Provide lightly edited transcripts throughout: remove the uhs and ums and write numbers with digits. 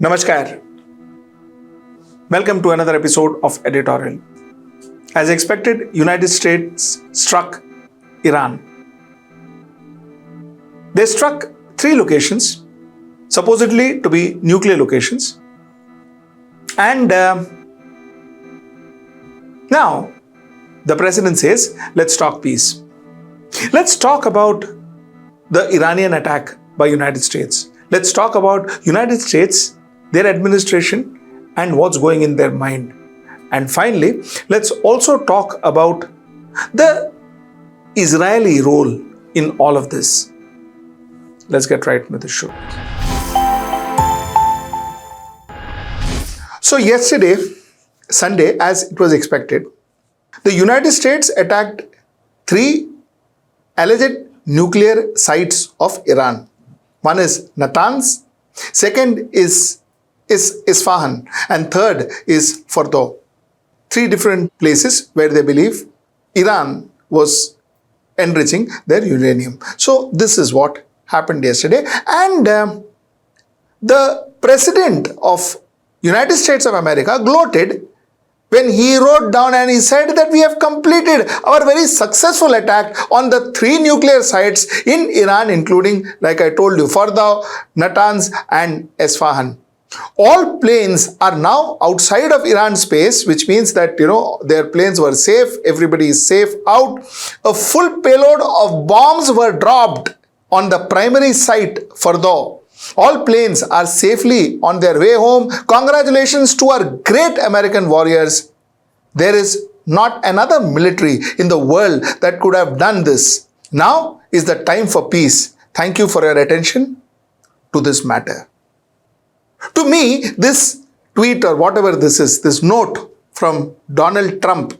Namaskar. Welcome to another episode of Editorial. As expected, United States struck Iran. They struck 3 locations, supposedly to be nuclear locations. And now the president says, let's talk peace. Let's talk about the Iranian attack by United States. Let's talk about United States, their administration, and what's going in their mind. And finally, let's also talk about the Israeli role in all of this. Let's get right into the show. So yesterday, Sunday, as it was expected, the United States attacked 3 alleged nuclear sites of Iran. One is Natanz, second is Isfahan, and third is Fordow. 3 different places where they believe Iran was enriching their uranium. So this is what happened yesterday. And the president of United States of America gloated when he wrote down and he said that we have completed our very successful attack on the 3 nuclear sites in Iran, including, like I told you, Fordow, Natanz and Isfahan. All planes are now outside of Iran space, which means that, their planes were safe. Everybody is safe out. A full payload of bombs were dropped on the primary site, Fordow. All planes are safely on their way home. Congratulations to our great American warriors. There is not another military in the world that could have done this. Now is the time for peace. Thank you for your attention to this matter. To me, this tweet or whatever this is, this note from Donald Trump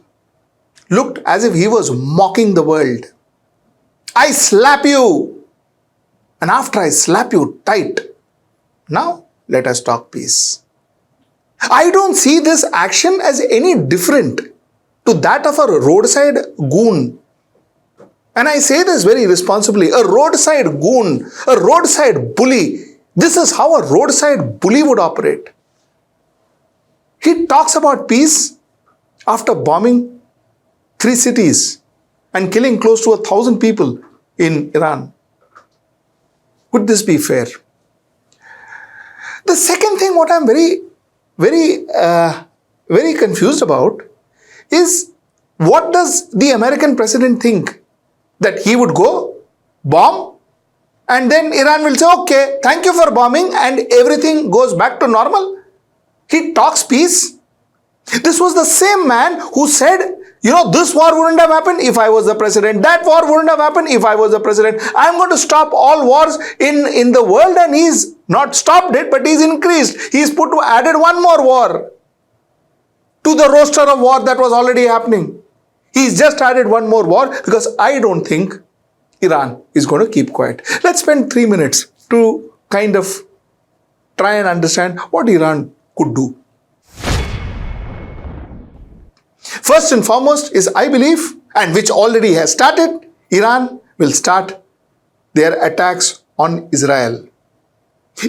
looked as if he was mocking the world. I slap you. And after I slap you tight, now let us talk peace. I don't see this action as any different to that of a roadside goon. And I say this very responsibly, a roadside goon, a roadside bully. This is how a roadside bully would operate. He talks about peace after bombing 3 cities and killing close to 1,000 people in Iran. Would this be fair? The second thing what I'm very confused about is, what does the American president think? That he would go bomb and then Iran will say, okay, thank you for bombing, and everything goes back to normal? He talks peace. This was the same man who said, this war wouldn't have happened if I was the president. That war wouldn't have happened if I was the president. I'm going to stop all wars in the world, and he's not stopped it, but he's increased. He's added one more war to the roster of war that was already happening. He's just added one more war because I don't think Iran is going to keep quiet. Let's spend 3 minutes to kind of try and understand what Iran could do. First and foremost is, I believe, and which already has started, Iran will start their attacks on Israel.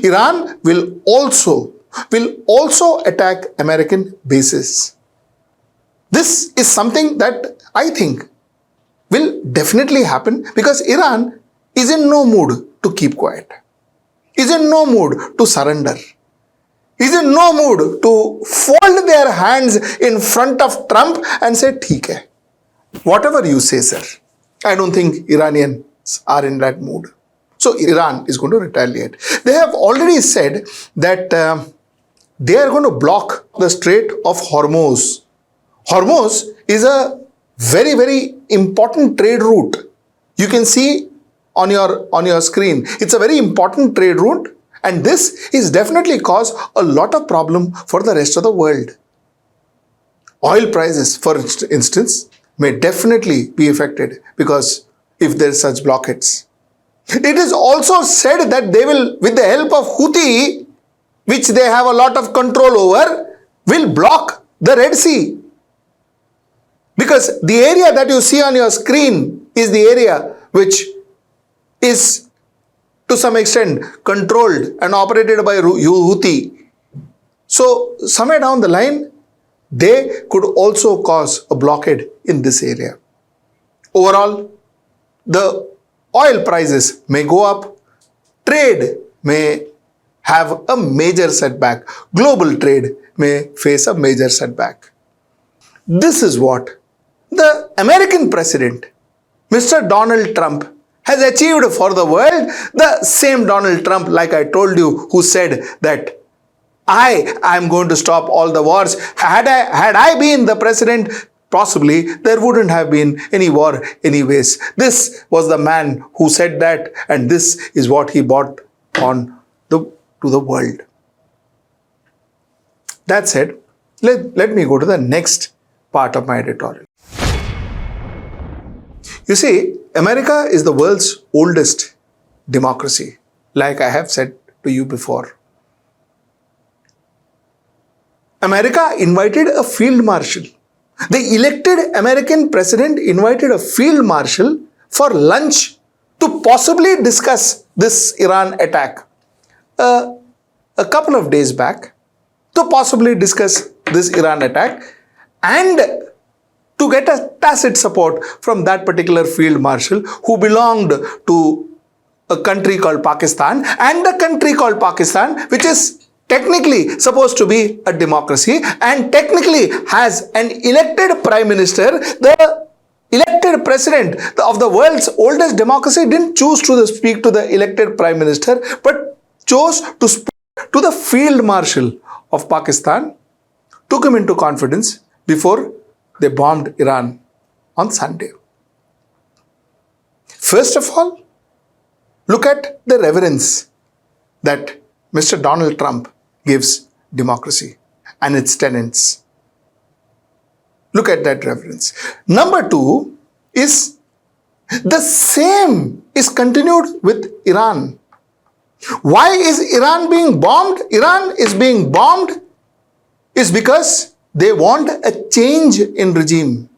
Iran will also attack American bases. This is something that I think will definitely happen because Iran is in no mood to keep quiet, is in no mood to surrender, is in no mood to fold their hands in front of Trump and say, "Theek hai. Whatever you say, sir." I don't think Iranians are in that mood. So Iran is going to retaliate. They have already said that they are going to block the Strait of Hormuz. Hormuz is a very, very important trade route. You can see on your screen. It's a very important trade route, and this is definitely caused a lot of problem for the rest of the world. Oil prices, for instance, may definitely be affected because if there is such blockades. It is also said that they will, with the help of Houthi, which they have a lot of control over, will block the Red Sea. Because the area that you see on your screen is the area which is to some extent controlled and operated by Houthi. So somewhere down the line, they could also cause a blockade in this area. Overall, the oil prices may go up, trade may have a major setback, global trade may face a major setback. This is what the American president, Mr. Donald Trump, has achieved for the world. The same Donald Trump, like I told you, who said that I am going to stop all the wars. Had I been the president, possibly there wouldn't have been any war anyways. This was the man who said that, and this is what he brought on to the world. That said, let me go to the next part of my editorial. You see, America is the world's oldest democracy, like I have said to you before. America invited a field marshal. The elected American president invited a field marshal for lunch to possibly discuss this Iran attack a couple of days back, to possibly discuss this Iran attack and to get a tacit support from that particular field marshal who belonged to a country called Pakistan, and the country called Pakistan, which is technically supposed to be a democracy and technically has an elected prime minister. The elected president of the world's oldest democracy didn't choose to speak to the elected prime minister, but chose to speak to the field marshal of Pakistan, took him into confidence before they bombed Iran on Sunday. First of all, look at the reverence that Mr. Donald Trump gives democracy and its tenets. Look at that reverence. Number two is the same is continued with Iran. Why is Iran being bombed? Iran is being bombed is because they want a change in regime.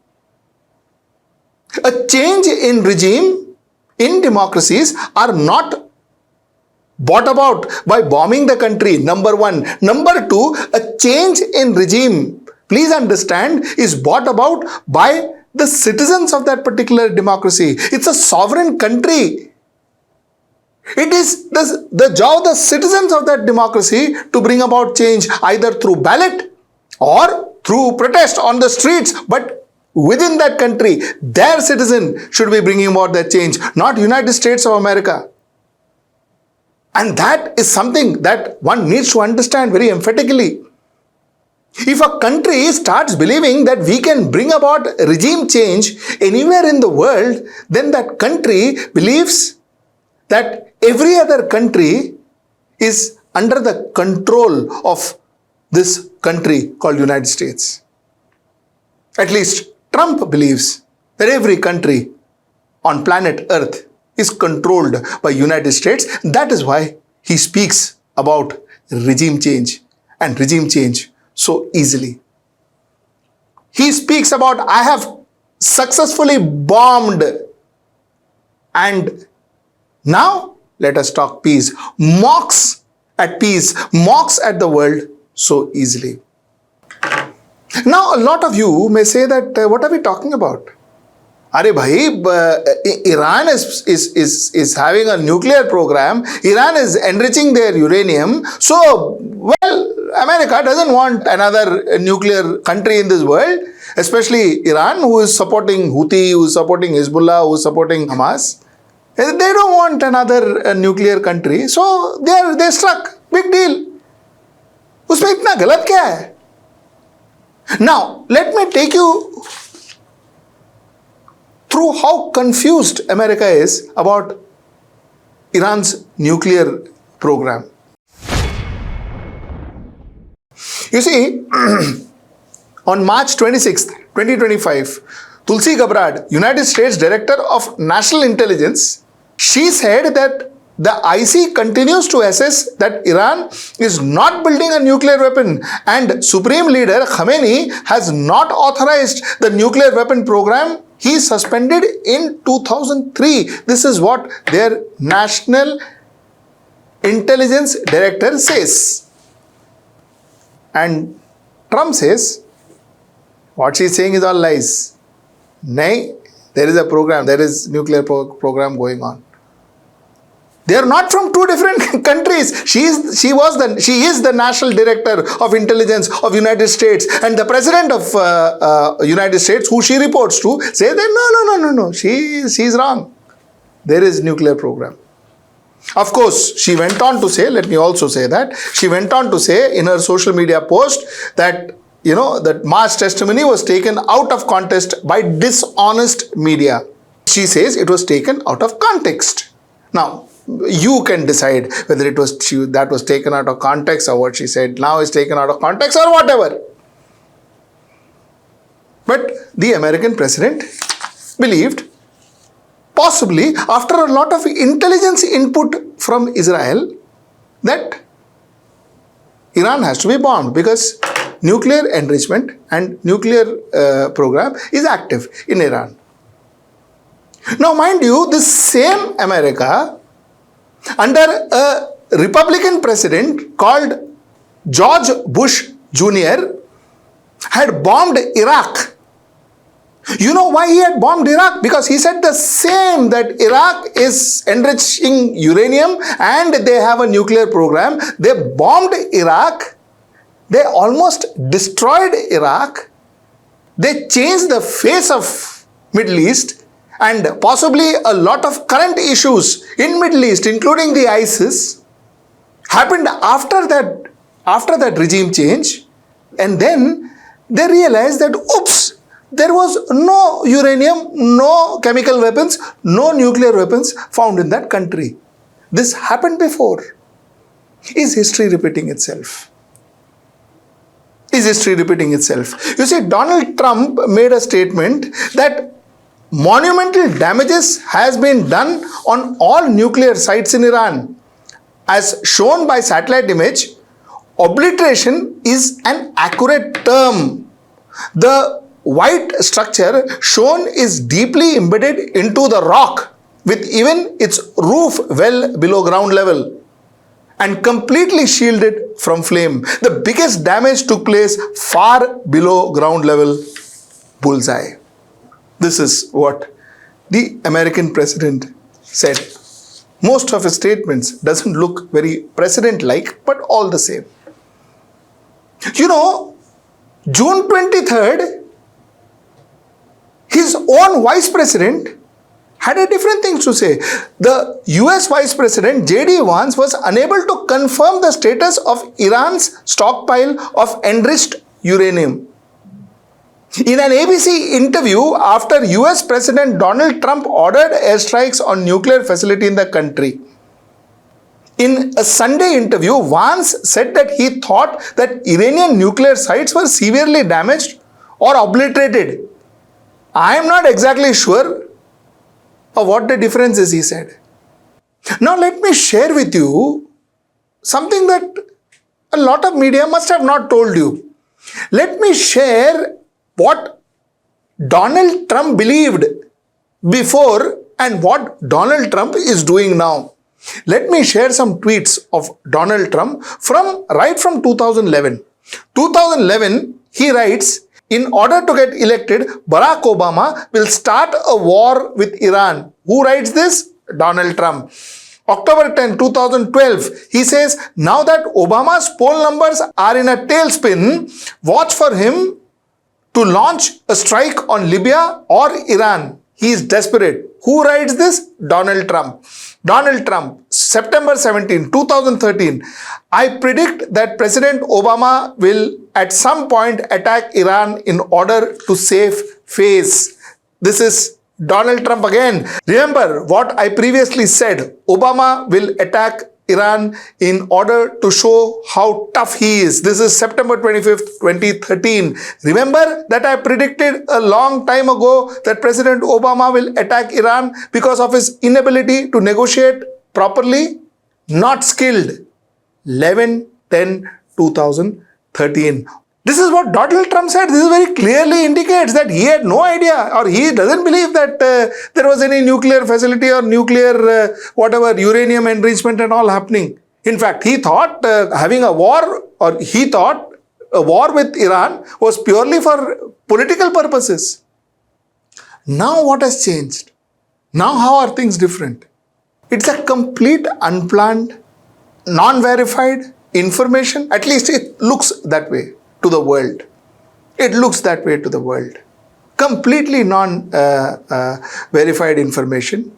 A change in regime in democracies are not brought about by bombing the country, number one. Number two, a change in regime, please understand, is brought about by the citizens of that particular democracy. It's a sovereign country. It is the job of the citizens of that democracy to bring about change either through ballot or through protest on the streets. But within that country, their citizen should be bringing about that change, not United States of America. And that is something that one needs to understand very emphatically. If a country starts believing that we can bring about regime change anywhere in the world, then that country believes that every other country is under the control of this country called United States. At least Trump believes that every country on planet Earth is controlled by United States. That is why he speaks about regime change and regime change so easily. He speaks about, I have successfully bombed, and now let us talk peace. Mocks at peace, mocks at the world so easily. Now a lot of you may say that what are we talking about? Arey bhai, Iran is having a nuclear program. Iran is enriching their uranium. So, well, America doesn't want another nuclear country in this world, especially Iran, who is supporting Houthi, who is supporting Hezbollah, who is supporting Hamas. They don't want another nuclear country. So, they're struck. Big deal. Usme itna galat kya hai? Now, let me take you through how confused America is about Iran's nuclear program. You see, on March 26th, 2025, Tulsi Gabbard, United States Director of National Intelligence, she said that the IC continues to assess that Iran is not building a nuclear weapon, and Supreme Leader Khamenei has not authorized the nuclear weapon program he suspended in 2003. This is what their National Intelligence Director says. And Trump says, what she's saying is all lies. Nay, there is a program, there is nuclear program going on. They are not from two different countries. She is the national director of intelligence of United States, and the president of United States, who she reports to, says that no, she's wrong. There is nuclear program. Of course, she went on to say, let me also say that, she went on to say in her social media post that, that Ma's testimony was taken out of context by dishonest media. She says it was taken out of context. Now, you can decide whether it was that was taken out of context, or what she said now is taken out of context, or whatever. But the American president believed, possibly after a lot of intelligence input from Israel, that Iran has to be bombed because nuclear enrichment and nuclear program is active in Iran. Now, mind you, this same America, under a Republican president called George Bush Jr., had bombed Iraq. You know why he had bombed Iraq? Because he said the same, that Iraq is enriching uranium and they have a nuclear program. They bombed Iraq. They almost destroyed Iraq. They changed the face of Middle East, and possibly a lot of current issues in Middle East, including the ISIS, happened after that regime change. And then they realized that, oops, there was no uranium, no chemical weapons, no nuclear weapons found in that country. This happened before. Is history repeating itself? Is history repeating itself? You see, Donald Trump made a statement that monumental damages has been done on all nuclear sites in Iran. As shown by satellite image, obliteration is an accurate term. The white structure shown is deeply embedded into the rock, with even its roof well below ground level and completely shielded from flame. The biggest damage took place far below ground level. Bullseye. This is what the American president said. Most of his statements doesn't look very president-like, but all the same. June 23rd, his own vice president had a different thing to say. The US Vice President J.D. Vance was unable to confirm the status of Iran's stockpile of enriched uranium. In an ABC interview after US President Donald Trump ordered airstrikes on nuclear facility in the country, in a Sunday interview, Vance said that he thought that Iranian nuclear sites were severely damaged or obliterated. I am not exactly sure of what the difference is, he said. Now let me share with you something that a lot of media must have not told you. Let me share what Donald Trump believed before and what Donald Trump is doing now. Let me share some tweets of Donald Trump right from 2011. 2011, he writes, in order to get elected, Barack Obama will start a war with Iran. Who writes this? Donald Trump. October 10, 2012, he says, now that Obama's poll numbers are in a tailspin, watch for him to launch a strike on Libya or Iran. He is desperate. Who writes this? Donald Trump. Donald Trump, September 17, 2013. I predict that President Obama will at some point attack Iran in order to save face. This is Donald Trump again. Remember what I previously said. Obama will attack Iran in order to show how tough he is. This is September 25th, 2013. Remember that I predicted a long time ago that President Obama will attack Iran because of his inability to negotiate properly? Not skilled. 11/10/2013. This is what Donald Trump said. This very clearly indicates that he had no idea, or he doesn't believe that there was any nuclear facility or nuclear uranium enrichment and all happening. In fact, he thought having a war, or he thought a war with Iran was purely for political purposes. Now what has changed? Now how are things different? It's a complete unplanned, non-verified information. At least it looks that way to the world. It looks that way to the world. Completely non-verified information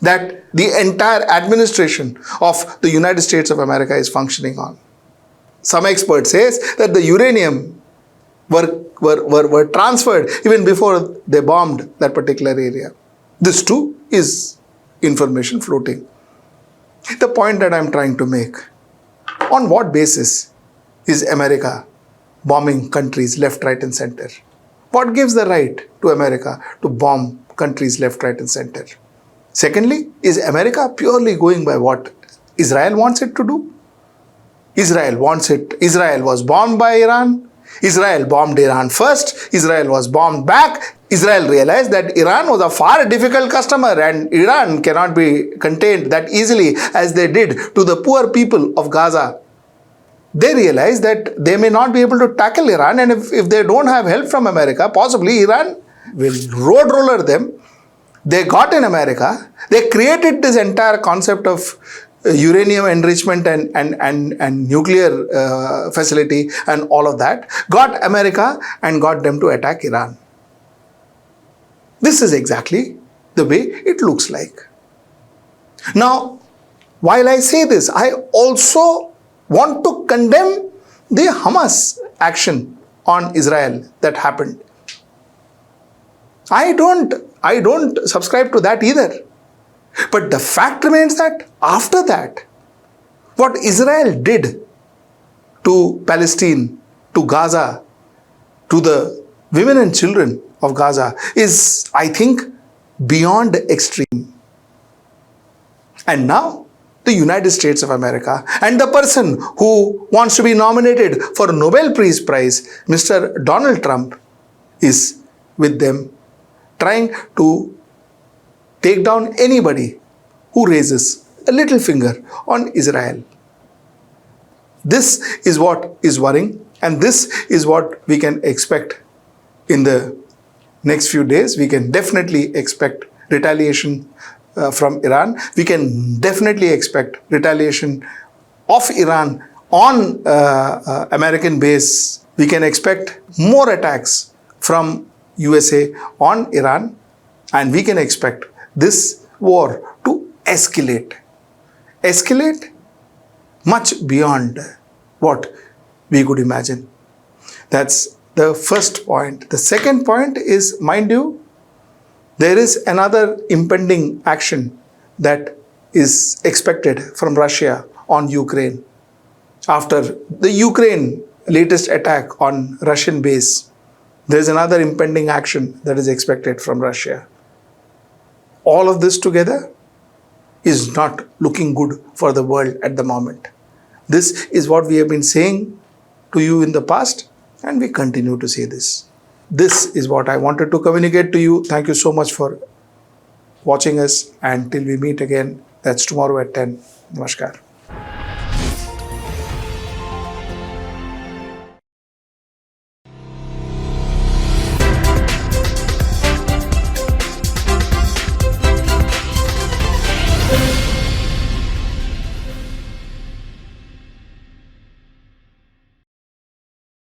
that the entire administration of the United States of America is functioning on. Some expert says that the uranium were transferred even before they bombed that particular area. This too is information floating. The point that I'm trying to make, on what basis is America bombing countries left, right and center? What gives the right to America to bomb countries left, right and center? Secondly, is America purely going by what Israel wants it to do? Israel wants it. Israel was bombed by Iran. Israel bombed Iran first. Israel was bombed back. Israel realized that Iran was a far difficult customer and Iran cannot be contained that easily as they did to the poor people of Gaza. They realized that they may not be able to tackle Iran, and if they don't have help from America, possibly Iran will road roller them. They got in America. They created this entire concept of uranium enrichment and nuclear facility and all of that. Got America and got them to attack Iran. This is exactly the way it looks like. Now, while I say this, I also want to condemn the Hamas action on Israel that happened. I don't subscribe to that either. But the fact remains that after that, what Israel did to Palestine, to Gaza, to the women and children of Gaza is, I think, beyond extreme. And now, the United States of America and the person who wants to be nominated for a Nobel Peace Prize, Mr. Donald Trump, is with them, trying to take down anybody who raises a little finger on Israel. This is what is worrying, and this is what we can expect in the next few days. We can definitely expect retaliation from Iran. We can definitely expect retaliation of Iran on American base. We can expect more attacks from USA on Iran, and we can expect this war to escalate much beyond what we could imagine. That's the first point. The second point is, mind you, there is another impending action that is expected from Russia on Ukraine. After the Ukraine latest attack on Russian base, there is another impending action that is expected from Russia. All of this together is not looking good for the world at the moment. This is what we have been saying to you in the past, and we continue to say this. This is what I wanted to communicate to you. Thank you so much for watching us, and till we meet again, that's tomorrow at 10. Namaskar.